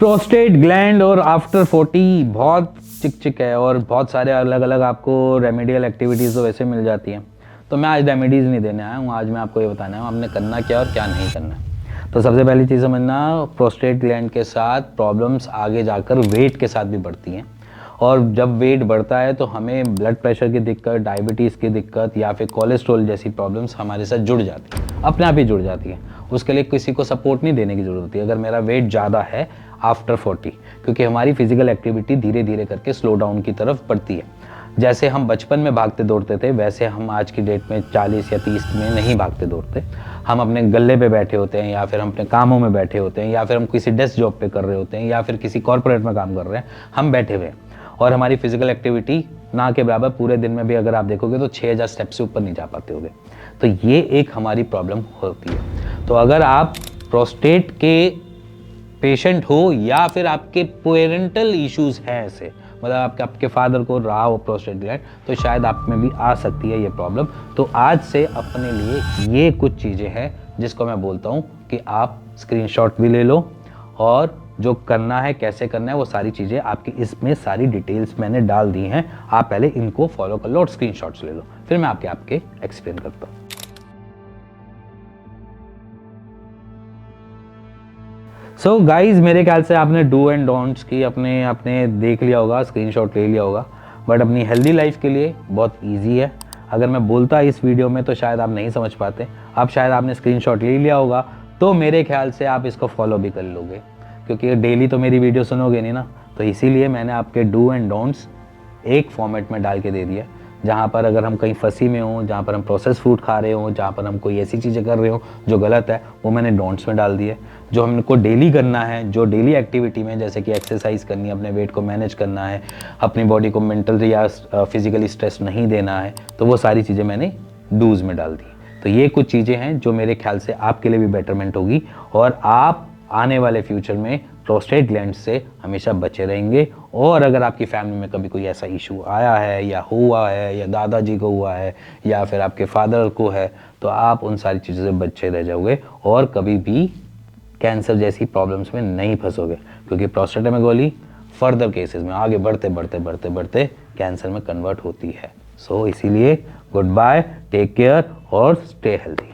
Prostate gland और after 40 बहुत चिक है और बहुत सारे अलग अलग आपको रेमेडियल एक्टिविटीज़ तो वैसे मिल जाती हैं। तो मैं आज रेमेडीज़ नहीं देने आया हूँ, आज मैं आपको ये बताना है आपने करना क्या और क्या नहीं करना है। तो सबसे पहली चीज़ समझना, प्रोस्टेट ग्लैंड के साथ प्रॉब्लम्स आगे जाकर वेट के साथ भी बढ़ती हैं, और जब वेट बढ़ता है तो हमें ब्लड प्रेशर की दिक्कत, डायबिटीज़ की दिक्कत या फिर कोलेस्ट्रॉल जैसी प्रॉब्लम्स हमारे साथ जुड़ जाती हैं, अपने आप ही जुड़ जाती हैं। उसके लिए किसी को सपोर्ट नहीं देने की ज़रूरत होती है। अगर मेरा वेट ज़्यादा है आफ्टर 40, क्योंकि हमारी फिजिकल एक्टिविटी धीरे धीरे करके स्लो डाउन की तरफ बढ़ती है। जैसे हम बचपन में भागते दौड़ते थे वैसे हम आज की डेट में 40 या 30 में नहीं भागते दौड़ते। हम अपने गल्ले पे बैठे होते हैं या फिर हम अपने कामों में बैठे होते हैं या फिर हम किसी डेस्क जॉब पे कर रहे होते हैं या फिर किसी कॉर्पोरेट में काम कर रहे हैं, हम बैठे हुए हैं और हमारी फिजिकल एक्टिविटी ना के बराबर पूरे दिन में भी अगर आप देखोगे तो 6000 स्टेप से ऊपर नहीं जा पाते होगे। तो ये एक हमारी प्रॉब्लम होती है। तो अगर आप प्रोस्टेट के पेशेंट हो या फिर आपके पेरेंटल इश्यूज हैं ऐसे, मतलब आपके फादर को रहा हो प्रोस्टेट ग्लैंड, तो शायद आप में भी आ सकती है ये प्रॉब्लम। तो आज से अपने लिए ये कुछ चीज़ें हैं जिसको मैं बोलता हूँ कि आप स्क्रीनशॉट भी ले लो और जो करना है कैसे करना है वो सारी चीज़ें आपकी इसमें सारी डिटेल्स मैंने डाल दी हैं। आप पहले इनको फॉलो कर लो और स्क्रीनशॉट्स ले लो, फिर मैं आपके एक्सप्लेन करता हूँ। सो गाइज, मेरे ख्याल से आपने डू एंड डोंट्स की अपने देख लिया होगा, स्क्रीनशॉट ले लिया होगा, बट अपनी हेल्दी लाइफ के लिए बहुत इजी है। अगर मैं बोलता इस वीडियो में तो शायद आप नहीं समझ पाते। अब शायद आपने स्क्रीनशॉट ले लिया होगा तो मेरे ख्याल से आप इसको फॉलो भी कर लोगे, क्योंकि डेली तो मेरी वीडियो सुनोगे नहीं ना। तो इसीलिए मैंने आपके डू एंड डोंट्स एक फॉर्मेट में डाल के दे दिया, जहाँ पर अगर हम कहीं फंसी में हों, जहाँ पर हम प्रोसेस फूड खा रहे हों, जहाँ पर हम कोई ऐसी चीज़ें कर रहे हो जो गलत है, वो मैंने डोंट्स में डाल दिए। जो हमको डेली करना है, जो डेली एक्टिविटी में, जैसे कि एक्सरसाइज करनी है, अपने वेट को मैनेज करना है, अपनी बॉडी को मेंटल या फिजिकली स्ट्रेस नहीं देना है, तो वो सारी चीज़ें मैंने डूज में डाल दी। तो ये कुछ चीज़ें हैं जो मेरे ख्याल से आपके लिए भी बेटरमेंट होगी और आप आने वाले फ्यूचर में प्रोस्टेट ग्लैंड से हमेशा बचे रहेंगे। और अगर आपकी फैमिली में कभी कोई ऐसा इशू आया है या हुआ है या दादाजी को हुआ है या फिर आपके फादर को है, तो आप उन सारी चीज़ों से बचे रह जाओगे और कभी भी कैंसर जैसी प्रॉब्लम्स में नहीं फंसोगे, क्योंकि प्रोस्टेटेमेगोली फर्दर केसेस में आगे बढ़ते कैंसर में कन्वर्ट होती है। सो इसीलिए गुड बाय, टेक केयर और स्टे हेल्दी।